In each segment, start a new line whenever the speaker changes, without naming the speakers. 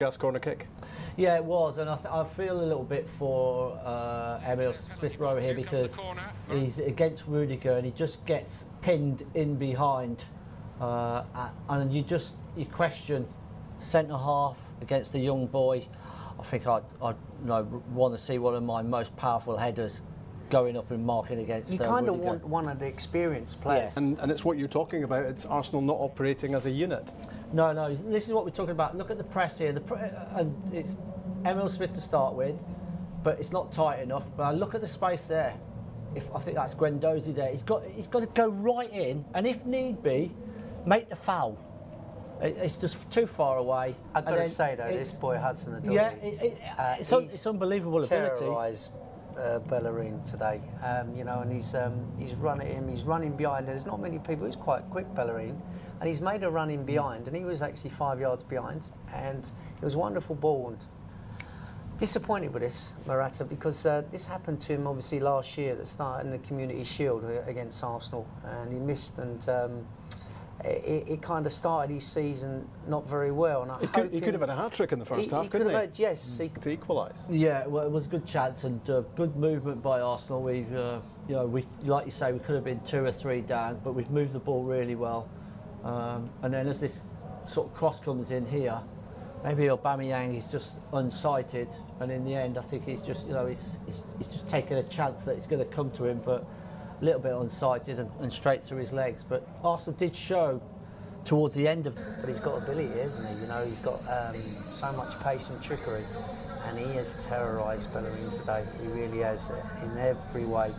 Gas corner kick.
Yeah, it was, and I feel a little bit for Emil Smith-Rowe here because he's against Rudiger and he just gets pinned in behind, and you question centre half against a young boy. I think I'd want to see one of my most powerful headers going up and marking against.
You kind of want one of the experienced players,
yeah. And it's what you're talking about. It's Arsenal not operating as a unit.
No, this is what we're talking about. Look at the press here, and it's Emil Smith to start with, but it's not tight enough. But look at the space there. I think that's Guendouzi there. He's got to go right in, and if need be, make the foul. It's just too far away.
I've got to say though, this boy Hudson-Odoi,
yeah, it's unbelievable ability.
Terrorised Bellerin today, you know, and he's run at him. He's running behind. There's not many people. He's quite quick, Bellerin. And he's made a run in behind, and he was actually 5 yards behind, and it was a wonderful ball. And disappointed with this, Morata, because this happened to him obviously last year at the start in the Community Shield against Arsenal, and he missed, and it kind of started his season not very well. And
he could have had a hat-trick in the first half, couldn't he?
Had, yes.
To equalise.
Yeah, well, it was a good chance and good movement by Arsenal. We like you say, we could have been 2 or 3 down, but we've moved the ball really well. And then as this sort of cross comes in here, maybe Aubameyang is just unsighted, and in the end I think he's just he's just taking a chance that it's going to come to him, but a little bit unsighted and straight through his legs. But Arsenal did show towards the end of.
But he's got ability, isn't he? You know, he's got so much pace and trickery, and he has terrorised Bellerin today. He really has in every way,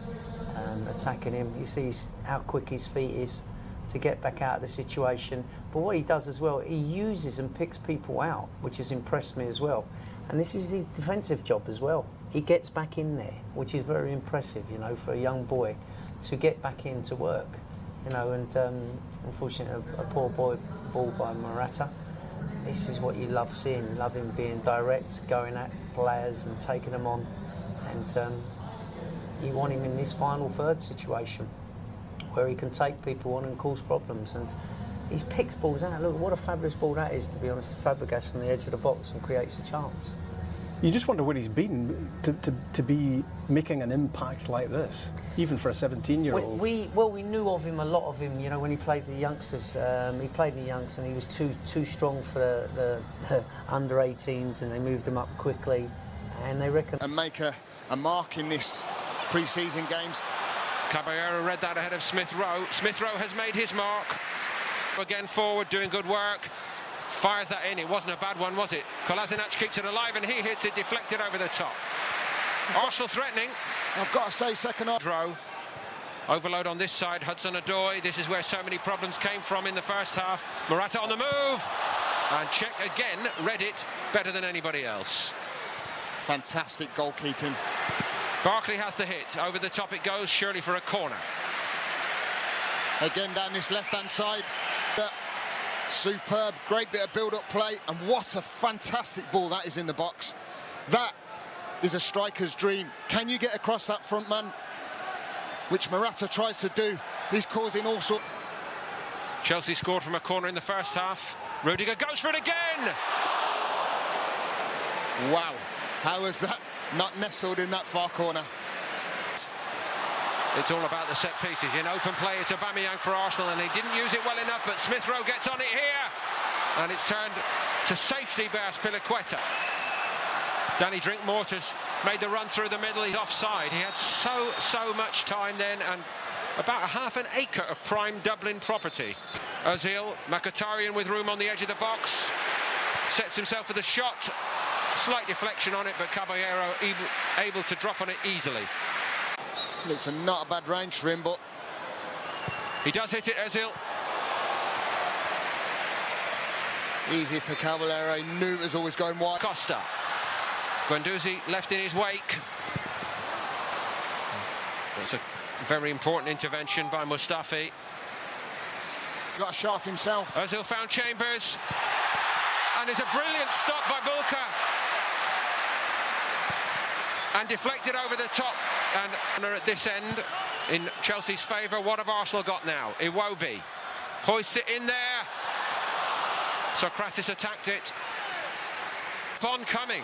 attacking him. You see how quick his feet is to get back out of the situation. But what he does as well, he uses and picks people out, which has impressed me as well. And this is the defensive job as well. He gets back in there, which is very impressive, you know, for a young boy to get back into work, you know. And unfortunately, a poor ball by Morata. This is what you love seeing. You love him being direct, going at players and taking them on. And you want him in this final third situation, where he can take people on and cause problems. And he picks balls out. Look, what a fabulous ball that is, to be honest. Fabregas from the edge of the box and creates a chance.
You just wonder where he's been to be making an impact like this, even for a 17-year-old.
We knew of him, a lot of him, you know, when he played the youngsters. He played the youngsters and he was too strong for the under-18s, and they moved him up quickly. And they reckon...
And make a mark in this pre-season games.
Caballero read that ahead of Smith-Rowe. Smith-Rowe has made his mark. Again forward, doing good work. Fires that in. It wasn't a bad one, was it? Kolasinac keeps it alive and he hits it, deflected over the top. Arsenal threatening.
I've got to say, second half.
Row. Overload on this side. Hudson-Odoi. This is where so many problems came from in the first half. Morata on the move. And Czech again read it better than anybody else.
Fantastic goalkeeping.
Barkley has the hit. Over the top it goes, surely for a corner.
Again down this left-hand side. Superb, great bit of build-up play, and what a fantastic ball that is in the box. That is a striker's dream. Can you get across that front man? Which Morata tries to do. He's causing all sorts.
Chelsea scored from a corner in the first half. Rudiger goes for it again!
Wow, how was that not nestled in that far corner?
It's all about the set pieces. In open play, it's Aubameyang for Arsenal, and he didn't use it well enough, but Smith-Rowe gets on it here. And it's turned to safety by Azpilicueta. Danny Drinkwater's made the run through the middle. He's offside. He had so much time then, and about half an acre of prime Dublin property. Ozil, Mkhitaryan with room on the edge of the box. Sets himself with a shot. Slight deflection on it, but Caballero able to drop on it easily.
It's not a bad range for him, but...
He does hit it, Ozil.
Easy for Caballero. He knew it was always going wide.
Costa. Guendouzi left in his wake. It's a very important intervention by Mustafi.
Got a shark himself.
Ozil found Chambers. And it's a brilliant stop by Bulka. And deflected over the top. And at this end, in Chelsea's favour, what have Arsenal got now? Iwobi hoists it in there. Socrates attacked it. kept on coming.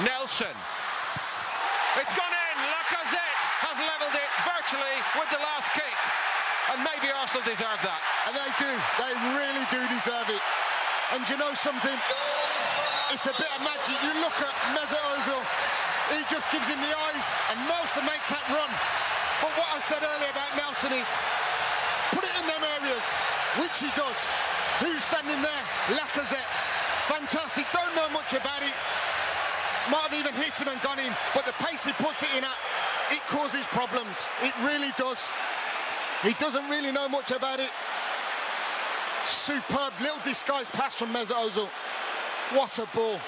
Nelson. It's gone in. Lacazette has levelled it virtually with the last kick. And maybe Arsenal deserve that.
And they do. They really do deserve it. And you know something? It's a bit of magic. You look at Mesut Ozil. He just gives him the eyes, and Nelson makes that run. But what I said earlier about Nelson is, put it in them areas, which he does. Who's standing there? Lacazette. Fantastic. Don't know much about it. Might have even hit him and gone in, but the pace he puts it in at, it causes problems. It really does. He doesn't really know much about it. Superb little disguised pass from Mesut Ozil. What a ball.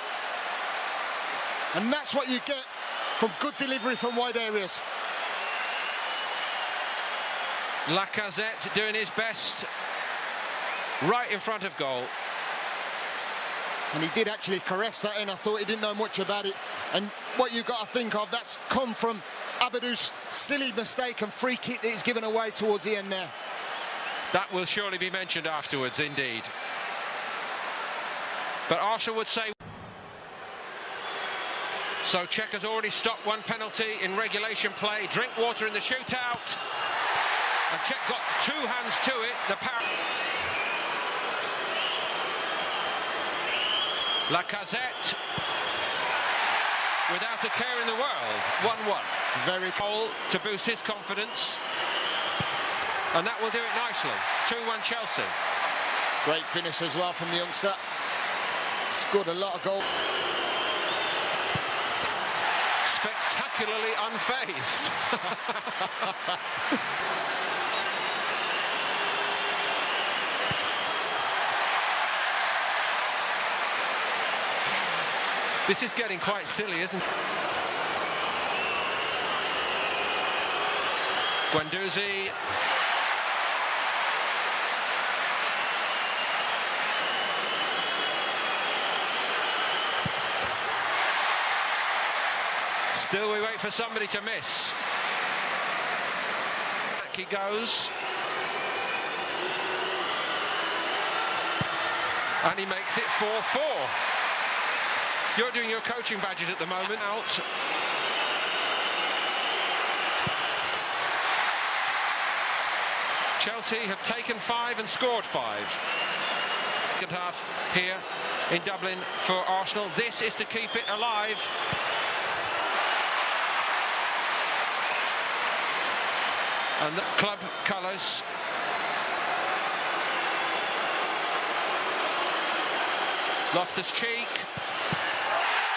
And that's what you get from good delivery from wide areas.
Lacazette doing his best right in front of goal.
And he did actually caress that in. I thought he didn't know much about it. And what you've got to think of, that's come from Abadou's silly mistake and free kick that he's given away towards the end there.
That will surely be mentioned afterwards, indeed. But Arsenal would say... So Czech has already stopped one penalty in regulation play. Drinkwater in the shootout. And Czech got two hands to it. The power... Lacazette, without a care in the world, 1-1.
Very
goal to boost his confidence, and that will do it nicely. 2-1 Chelsea.
Great finish as well from the youngster. Scored a lot of goals.
Spectacularly unfazed. This is getting quite silly, isn't it? Guendouzi. Still we wait for somebody to miss. Back he goes. And he makes it 4-4. You're doing your coaching badges at the moment. Out. Chelsea have taken 5 and scored 5. Second half here in Dublin for Arsenal. This is to keep it alive. And the club colours. Loftus-Cheek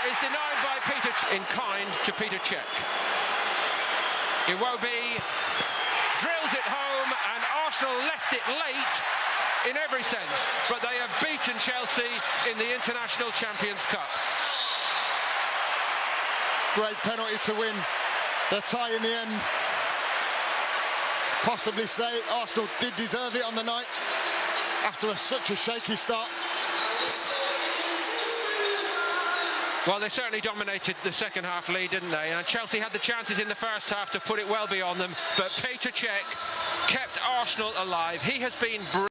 is denied by Peter in kind to Peter Cech. Iwobi drills it home, and Arsenal left it late in every sense, but they have beaten Chelsea in the International Champions Cup.
Great penalty to win the tie in the end. Possibly say Arsenal did deserve it on the night after such a shaky start.
Well, they certainly dominated the second half lead, didn't they? And Chelsea had the chances in the first half to put it well beyond them, but Peter Cech kept Arsenal alive. He has been brilliant.